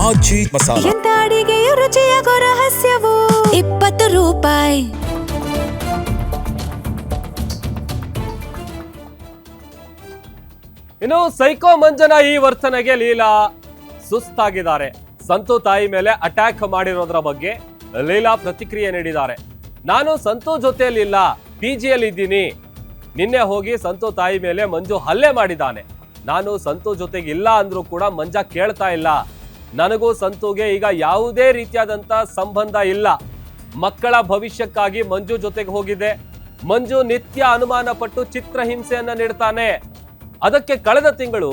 ಆಚಿ ಮಸಾಲ. ಎಂತ ಅಡಿಗೆಯ ರುಚಿಯಾಗೋ ರಹಸ್ಯವು 20 ರೂಪಾಯಿ. ಇನ್ನು ಸೈಕೋ ಮಂಜನ ಈ ವರ್ತನೆಗೆ ಲೀಲಾ ಸುಸ್ತಾಗಿದ್ದಾರೆ. ಸಂತು ತಾಯಿ ಮೇಲೆ ಅಟ್ಯಾಕ್ ಮಾಡಿರೋದ್ರ ಬಗ್ಗೆ ಲೀಲಾ ಪ್ರತಿಕ್ರಿಯೆ ನೀಡಿದ್ದಾರೆ. ನಾನು ಸಂತು ಜೊತೆಯಲ್ಲಿಲ್ಲ, ಪಿಜಿಯಲ್ಲಿ ಇದ್ದೀನಿ. ನಿನ್ನೆ ಹೋಗಿ ಸಂತು ತಾಯಿ ಮೇಲೆ ಮಂಜು ಹಲ್ಲೆ ಮಾಡಿದ್ದಾನೆ. ನಾನು ಸಂತು ಜೊತೆಗೆ ಇಲ್ಲ ಅಂದ್ರೂ ಕೂಡ ಮಂಜ ಕೇಳ್ತಾ ಇಲ್ಲ. ನನಗೂ ಸಂತುಗೆ ಈಗ ಯಾವುದೇ ರೀತಿಯಾದಂತ ಸಂಬಂಧ ಇಲ್ಲ. ಮಕ್ಕಳ ಭವಿಷ್ಯಕ್ಕಾಗಿ ಮಂಜು ಜೊತೆಗೆ ಹೋಗಿದ್ದೆ. ಮಂಜು ನಿತ್ಯ ಅನುಮಾನ ಪಟ್ಟು ಚಿತ್ರಹಿಂಸೆಯನ್ನ ನೀಡ್ತಾನೆ. ಅದಕ್ಕೆ ಕಳೆದ ತಿಂಗಳು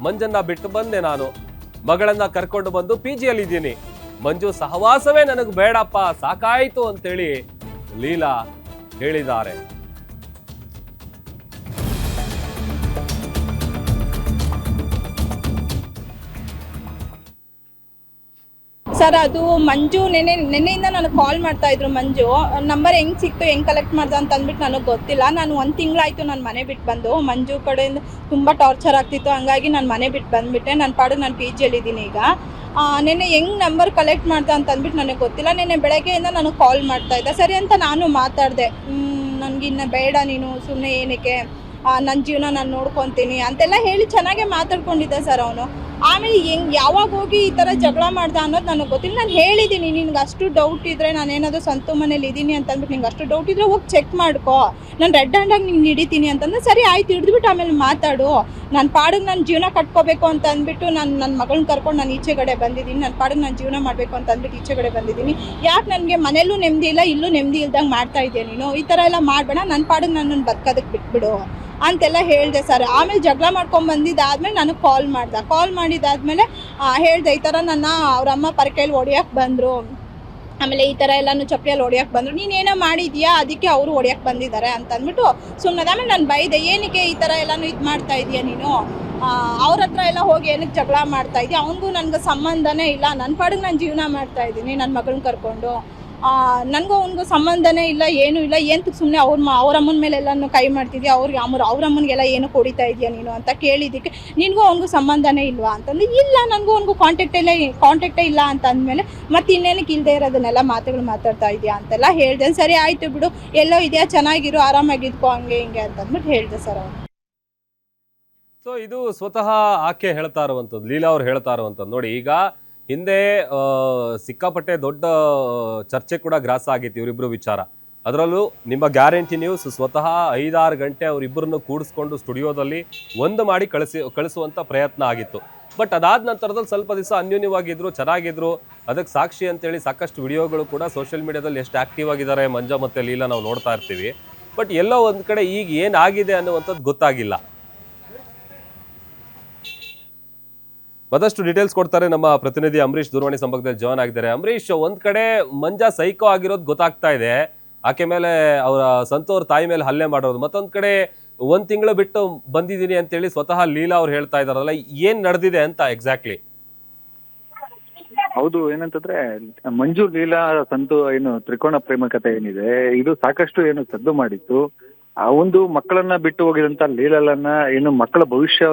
ಮಂಜನ್ನ ಬಿಟ್ಟು ಬಂದೆ. ನಾನು ಮಗಳನ್ನ ಕರ್ಕೊಂಡು ಬಂದು ಪಿಜಿಯಲ್ಲಿ ಇದ್ದೀನಿ. ಮಂಜು ಸಹವಾಸವೇ ನನಗೆ ಬೇಡಪ್ಪ, ಸಾಕಾಯಿತು ಅಂತೇಳಿ ಲೀಲಾ ಹೇಳಿದ್ದಾರೆ. ಸರ್, ಅದು ಮಂಜು ನೆನ್ನೆಯಿಂದ ನನಗೆ ಕಾಲ್ ಮಾಡ್ತಾ ಇದ್ರು. ಮಂಜು ನಂಬರ್ ಹೆಂಗೆ ಸಿಕ್ತು, ಹೆಂಗೆ ಕಲೆಕ್ಟ್ ಮಾಡ್ದೆ ಅಂತ ಅಂದ್ಬಿಟ್ಟು ನನಗೆ ಗೊತ್ತಿಲ್ಲ. ನಾನು 1 ತಿಂಗಳಾಯಿತು ನಾನು ಮನೆ ಬಿಟ್ಟು ಬಂದು. ಮಂಜು ಕಡೆಯಿಂದ ತುಂಬ ಟಾರ್ಚರ್ ಆಗ್ತಿತ್ತು, ಹಂಗಾಗಿ ನಾನು ಮನೆ ಬಿಟ್ಟು ಬಂದುಬಿಟ್ಟೆ. ನನ್ನ ಪಾಡಿಗೆ ನಾನು ಪಿಜಿಯಲ್ಲಿದ್ದೀನಿ ಈಗ. ನೆನ್ನೆ ಹೆಂಗೆ ನಂಬರ್ ಕಲೆಕ್ಟ್ ಮಾಡ್ದೆ ಅಂತ ಅಂದ್ಬಿಟ್ಟು ನನಗೆ ಗೊತ್ತಿಲ್ಲ. ನೆನ್ನೆ ಬೆಳಗ್ಗೆಯಿಂದ ನನಗೆ ಕಾಲ್ ಮಾಡ್ತಾಯಿದ್ದೆ. ಸರಿ ಅಂತ ನಾನು ಮಾತಾಡಿದೆ. ನನಗಿನ್ನು ಬೇಡ, ನೀನು ಸುಮ್ಮನೆ ಏನಕ್ಕೆ, ನನ್ನ ಜೀವನ ನಾನು ನೋಡ್ಕೊತೀನಿ ಅಂತೆಲ್ಲ ಹೇಳಿ ಚೆನ್ನಾಗೇ ಮಾತಾಡ್ಕೊಂಡಿದ್ದೆ ಸರ್ ಅವನು. ಆಮೇಲೆ ಯಾವಾಗ ಹೋಗಿ ಈ ಥರ ಜಗಳ ಮಾಡ್ದೆ ಅನ್ನೋದು ನನಗೆ ಗೊತ್ತಿಲ್ಲ. ನಾನು ಹೇಳಿದ್ದೀನಿ, ನಿನ್ಗೆ ಅಷ್ಟು ಡೌಟ್ ಇದ್ದರೆ, ನಾನೇನಾದರೂ ಸಂತು ಮನೇಲಿ ಇದ್ದೀನಿ ಅಂತ ಅಂದ್ಬಿಟ್ಟು ನಿಂಗೆ ಅಷ್ಟು ಡೌಟ್ ಇದ್ದರೆ ಹೋಗಿ ಚೆಕ್ ಮಾಡ್ಕೊ, ನಾನು ರೆಡ್ ಹ್ಯಾಂಡಾಗಿ ನಿಂಗೆ ಹಿಡಿತೀನಿ ಅಂತಂದ್ರೆ ಸರಿ ಆಯ್ತು, ಹಿಡಿದ್ಬಿಟ್ಟು ಆಮೇಲೆ ಮಾತಾಡು. ನನ್ನ ಪಾಡಿಗೆ ನಾನು ಜೀವನ ಕಟ್ಕೋಬೇಕು ಅಂತ ಅಂದ್ಬಿಟ್ಟು ನನ್ನ ಮಗಳನ್ನ ಕರ್ಕೊಂಡು ನಾನು ಈಚೆಗಡೆ ಬಂದಿದ್ದೀನಿ. ನನ್ನ ಪಾಡಿಗೆ ನಾನು ಜೀವನ ಮಾಡಬೇಕು ಅಂತ ಅಂದ್ಬಿಟ್ಟು ಈಚೆಗಡೆ ಬಂದಿದ್ದೀನಿ. ಯಾಕೆ ನನಗೆ ಮನೇಲೂ ನೆಮ್ಮದಿ ಇಲ್ಲ, ಇಲ್ಲೂ ನೆಮ್ಮದಿ ಇಲ್ದಂಗೆ ಮಾಡ್ತಾ ಇದ್ದೆ ನೀನು? ಈ ಥರ ಎಲ್ಲ ಮಾಡಬೇಡ, ನನ್ನ ಪಾಡಿಗೆ ನನ್ನನ್ನು ಬದುಕೋದಕ್ಕೆ ಬಿಟ್ಬಿಡು ಅಂತೆಲ್ಲ ಹೇಳಿದೆ ಸರ್. ಆಮೇಲೆ ಜಗಳ ಮಾಡ್ಕೊಂಡು ಬಂದಿದ್ದಾದ್ಮೇಲೆ ನನಗೆ ಕಾಲ್ ಮಾಡಿದ್ದಾದ್ಮೇಲೆ ಹೇಳಿದೆ, ಈ ಥರ ನನ್ನ ಅವರಮ್ಮ ಪರಕೈಲಿ ಹೊಡಿಯೋಕ್ಕೆ ಬಂದರು, ಆಮೇಲೆ ಈ ಥರ ಎಲ್ಲನೂ ಚಪ್ಪಲಿಯಲ್ಲಿ ಹೊಡಿಯೋಕ್ಕೆ ಬಂದರು, ನೀನೇನೋ ಮಾಡಿದ್ಯಾ ಅದಕ್ಕೆ ಅವರು ಹೊಡಿಯೋಕ್ಕೆ ಬಂದಿದ್ದಾರೆ ಅಂತ ಅಂದ್ಬಿಟ್ಟು ಸುಮ್ಮನೆ. ಆಮೇಲೆ ನಾನು ಬೈದೆ, ಏನಕ್ಕೆ ಈ ಥರ ಎಲ್ಲನೂ ಇದು ಮಾಡ್ತಾ ಇದೆಯಾ ನೀನು, ಅವ್ರ ಹತ್ರ ಎಲ್ಲ ಹೋಗಿ ಏನಕ್ಕೆ ಜಗಳ ಮಾಡ್ತಾ ಇದೆಯಾ, ಅವನಿಗೂ ನನಗೆ ಸಂಬಂಧನೇ ಇಲ್ಲ, ನನ್ನ ಪಾಡಿಗೆ ನಾನು ಜೀವನ ಮಾಡ್ತಾ ಇದ್ದೀನಿ ನನ್ನ ಮಗಳನ್ನ ಕರ್ಕೊಂಡು, ನನಗೂ ಅವ್ನಿಗೂ ಸಂಬಂಧನೇ ಇಲ್ಲ, ಏನೂ ಇಲ್ಲ, ಏನಕ್ಕೆ ಸುಮ್ಮನೆ ಅವ್ರ ಅಮ್ಮನ ಮೇಲೆ ಎಲ್ಲನೂ ಕೈ ಮಾಡ್ತಿದ್ಯಾ, ಅವ್ರ ಅಮ್ಮನಿಗೆಲ್ಲ ಏನು ಕೊಡಿತಾ ಇದೆಯಾ ನೀನು ಅಂತ ಕೇಳಿದ್ದಕ್ಕೆ, ನಿನಗೂ ಅವ್ನಿಗೂ ಸಂಬಂಧನೇ ಇಲ್ವಾ ಅಂತಂದು, ಇಲ್ಲ ನನಗೂ ಅವ್ನಿಗೂ ಕಾಂಟ್ಯಾಕ್ಟೇ ಇಲ್ಲ ಅಂತ ಅಂದಮೇಲೆ ಮತ್ತೆ ಇನ್ನೇನಕ್ಕೆ ಇಲ್ಲದೆ ಇರೋದನ್ನೆಲ್ಲ ಮಾತುಗಳು ಮಾತಾಡ್ತಾ ಇದೆಯಾ ಅಂತೆಲ್ಲ ಹೇಳಿದೆ. ಸರಿ ಆಯಿತು ಬಿಡು, ಎಲ್ಲೋ ಇದೆಯಾ, ಚೆನ್ನಾಗಿರು, ಆರಾಮಾಗಿದ್ಕೋ, ಹಂಗೆ ಹಿಂಗೆ ಅಂತಂದ್ಬಿಟ್ಟು ಹೇಳಿದೆ ಸರ್ ಅವನು. ಸೊ ಇದು ಸ್ವತಃ ಆಕೆ ಹೇಳ್ತಾ ಇರುವಂಥದ್ದು, ಲೀಲಾ ಅವ್ರು ಹೇಳ್ತಾ ಇರುವಂಥದ್ದು. ನೋಡಿ, ಈಗ ಹಿಂದೆ ಸಿಕ್ಕಾಪಟ್ಟೆ ದೊಡ್ಡ ಚರ್ಚೆ ಕೂಡ ಗ್ರಾಸ ಆಗಿತ್ತು ಇವರಿಬ್ಬರು ವಿಚಾರ. ಅದರಲ್ಲೂ ನಿಮ್ಮ ಗ್ಯಾರಂಟಿ ನ್ಯೂಸ್ ಸ್ವತಃ 5-6 ಗಂಟೆ ಅವರಿಬ್ಬರನ್ನು ಕೂಡಿಸ್ಕೊಂಡು ಸ್ಟುಡಿಯೋದಲ್ಲಿ ಒಂದು ಮಾಡಿ ಕಳಿಸುವಂಥ ಪ್ರಯತ್ನ ಆಗಿತ್ತು. ಬಟ್ ಅದಾದ ನಂತರದಲ್ಲಿ ಸ್ವಲ್ಪ ದಿವಸ ಅನ್ಯೋನ್ಯವಾಗಿದ್ರು, ಚೆನ್ನಾಗಿದ್ರು. ಅದಕ್ಕೆ ಸಾಕ್ಷಿ ಅಂತೇಳಿ ಸಾಕಷ್ಟು ವಿಡಿಯೋಗಳು ಕೂಡ ಸೋಷಿಯಲ್ ಮೀಡಿಯಾದಲ್ಲಿ ಎಷ್ಟು ಆಕ್ಟಿವ್ ಆಗಿದ್ದಾರೆ ಮಂಜ ಮತ್ತು ಲೀಲಾ ನಾವು ನೋಡ್ತಾ ಇರ್ತೀವಿ. ಬಟ್ ಎಲ್ಲೋ ಒಂದು ಕಡೆ ಈಗ ಏನಾಗಿದೆ ಅನ್ನುವಂಥದ್ದು ಗೊತ್ತಾಗಿಲ್ಲ. ಮತ್ತಷ್ಟು ಡೀಟೇಲ್ಸ್ ಕೊಡ್ತಾರೆ ನಮ್ಮ ಪ್ರತಿನಿಧಿ ಅಂಬರೀಶ್, ದೂರವಾಣಿ ಸಂಪರ್ಕದಲ್ಲಿ ಜಾಯ್ನ್ ಆಗಿದ್ದಾರೆ. ಅಂಬರೀಶ್, ಒಂದ್ ಕಡೆ ಮಂಜ ಸೈಕೋ ಆಗಿರೋದು ಗೊತ್ತಾಗ್ತಾ ಇದೆ, ಆಕೆ ಮೇಲೆ ಅವರ ಸಂತೋರ್ ತಾಯಿ ಮೇಲೆ ಹಲ್ಲೆ ಮಾಡೋದು. ಮತ್ತೊಂದ್ ಕಡೆ 1 ತಿಂಗಳು ಬಿಟ್ಟು ಬಂದಿದ್ದೀನಿ ಅಂತೇಳಿ ಸ್ವತಃ ಲೀಲಾ ಅವ್ರು ಹೇಳ್ತಾ ಇದಾರಲ್ಲ, ಏನ್ ನಡೆದಿದೆ ಅಂತ ಎಕ್ಸಾಕ್ಟ್ಲಿ? ಹೌದು, ಏನಂತಂದ್ರೆ ಮಂಜು ಲೀಲಾ ಸಂತು ಏನು ತ್ರಿಕೋಣ ಪ್ರೇಮ ಕಥೆ ಏನಿದೆ, ಇದು ಸಾಕಷ್ಟು ಏನು ಸದ್ದು ಮಾಡಿತ್ತು. ಆ ಒಂದು ಮಕ್ಕಳನ್ನ ಬಿಟ್ಟು ಹೋಗಿದಂತ ಲೀಲನ್ನ ಏನು ಮಕ್ಕಳ ಭವಿಷ್ಯ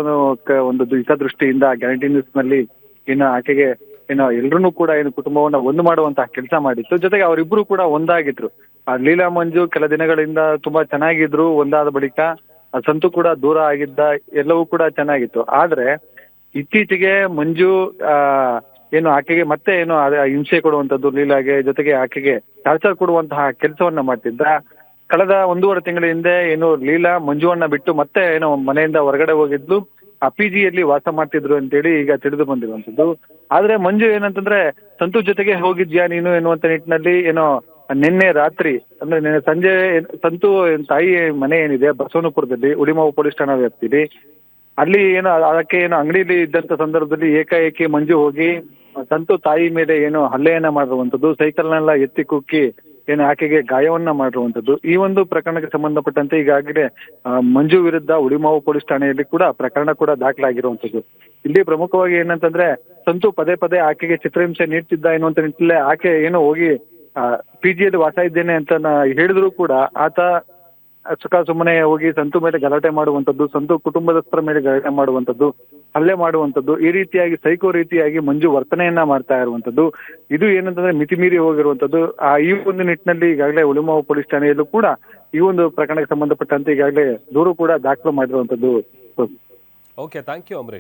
ಒಂದು ಹಿತದೃಷ್ಟಿಯಿಂದ ಗ್ಯಾರಂಟಿ ನ್ಯೂಸ್ ನಲ್ಲಿ ಏನು ಆಕೆಗೆ ಏನು ಎಲ್ರೂ ಕೂಡ ಏನು ಕುಟುಂಬವನ್ನ ಒಂದು ಮಾಡುವಂತಹ ಕೆಲಸ ಮಾಡಿತ್ತು. ಜೊತೆಗೆ ಅವರಿಬ್ರು ಕೂಡ ಒಂದಾಗಿದ್ರು. ಆ ಲೀಲಾ ಮಂಜು ಕೆಲ ದಿನಗಳಿಂದ ತುಂಬಾ ಚೆನ್ನಾಗಿದ್ರು. ಒಂದಾದ ಬಳಿಕ ಸಂತು ಕೂಡ ದೂರ ಆಗಿದ್ದ, ಎಲ್ಲವೂ ಕೂಡ ಚೆನ್ನಾಗಿತ್ತು. ಆದ್ರೆ ಇತ್ತೀಚೆಗೆ ಮಂಜು ಏನು ಆಕೆಗೆ ಮತ್ತೆ ಏನು ಹಿಂಸೆ ಕೊಡುವಂತದ್ದು ಲೀಲಾಗೆ, ಜೊತೆಗೆ ಆಕೆಗೆ ಟಾರ್ಚರ್ ಕೊಡುವಂತಹ ಕೆಲಸವನ್ನ ಮಾಡ್ತಿದ್ದ. ಕಳೆದ 1.5 ತಿಂಗಳ ಹಿಂದೆ ಏನು ಲೀಲಾ ಮಂಜುವನ್ನ ಬಿಟ್ಟು ಮತ್ತೆ ಏನೋ ಮನೆಯಿಂದ ಹೊರಗಡೆ ಹೋಗಿದ್ಲು, ಆ ಪಿಜಿಯಲ್ಲಿ ವಾಸ ಮಾಡ್ತಿದ್ರು ಅಂತೇಳಿ ಈಗ ತಿಳಿದು ಬಂದಿರುವಂತದ್ದು. ಆದ್ರೆ ಮಂಜು ಏನಂತಂದ್ರೆ ಸಂತು ಜೊತೆಗೆ ಹೋಗಿದ್ಯಾ ನೀನು ಎನ್ನುವಂತ ನಿಟ್ಟಿನಲ್ಲಿ ಏನೋ ನಿನ್ನೆ ರಾತ್ರಿ ಅಂದ್ರೆ ನಿನ್ನೆ ಸಂಜೆ ಸಂತು ತಾಯಿ ಮನೆ ಏನಿದೆ ಬಸವನಪುರದಲ್ಲಿ ಉಳಿಮಾವು ಪೊಲೀಸ್ ಠಾಣಾ ವ್ಯಾಪ್ತಿಲಿ, ಅಲ್ಲಿ ಏನೋ ಅದಕ್ಕೆ ಏನೋ ಅಂಗಡಿಯಲ್ಲಿ ಇದ್ದಂತ ಸಂದರ್ಭದಲ್ಲಿ ಏಕಾಏಕಿ ಮಂಜು ಹೋಗಿ ಸಂತು ತಾಯಿ ಮೇಲೆ ಏನೋ ಹಲ್ಲೆಯನ್ನ ಮಾಡಿರುವಂತದ್ದು, ಸೈಕಲ್ನೆಲ್ಲ ಎತ್ತಿ ಕುಕ್ಕಿ ಏನು ಆಕೆಗೆ ಗಾಯವನ್ನ ಮಾಡಿರುವಂತದ್ದು. ಈ ಒಂದು ಪ್ರಕರಣಕ್ಕೆ ಸಂಬಂಧಪಟ್ಟಂತೆ ಈಗಾಗಲೇ ಮಂಜು ವಿರುದ್ಧ ಉಳಿಮಾವು ಪೊಲೀಸ್ ಠಾಣೆಯಲ್ಲಿ ಕೂಡ ಪ್ರಕರಣ ಕೂಡ ದಾಖಲಾಗಿರುವಂತದ್ದು. ಇಲ್ಲಿ ಪ್ರಮುಖವಾಗಿ ಏನಂತಂದ್ರೆ ಸಂತು ಪದೇ ಆಕೆಗೆ ಚಿತ್ರಹಿಂಸೆ ನೀಡ್ತಿದ್ದ ಎನ್ನುವಂತ ನಿಟ್ಟಿನಲ್ಲಿ ಆಕೆ ಏನೋ ಹೋಗಿ ಪಿಜಿಯಲ್ಲಿ ವಾಸ ಇದ್ದೇನೆ ಅಂತ ಹೇಳಿದ್ರು ಕೂಡ ಆತ ಸುಮ್ಮನೆ ಹೋಗಿ ಸಂತು ಮೇಲೆ ಗಲಾಟೆ ಮಾಡುವಂತದ್ದು, ಸಂತು ಕುಟುಂಬದಸ್ಥರ ಮೇಲೆ ಗಲಾಟೆ ಮಾಡುವಂತದ್ದು, ಹಲ್ಲೆ ಮಾಡುವಂತದ್ದು, ಈ ರೀತಿಯಾಗಿ ಸೈಕೋ ರೀತಿಯಾಗಿ ಮಂಜು ವರ್ತನೆಯನ್ನ ಮಾಡ್ತಾ ಇರುವಂತದ್ದು, ಇದು ಏನಂತಂದ್ರೆ ಮಿತಿಮೀರಿ ಹೋಗಿರುವಂತದ್ದು. ಈ ಒಂದು ನಿಟ್ಟಿನಲ್ಲಿ ಈಗಾಗಲೇ ಹುಳಿಮಾವು ಪೊಲೀಸ್ ಠಾಣೆಯಲ್ಲೂ ಕೂಡ ಈ ಒಂದು ಪ್ರಕರಣಕ್ಕೆ ಸಂಬಂಧಪಟ್ಟಂತೆ ಈಗಾಗಲೇ ದೂರು ಕೂಡ ದಾಖಲು ಮಾಡಿರುವಂತದ್ದು. Okay, thank you Ambareesh.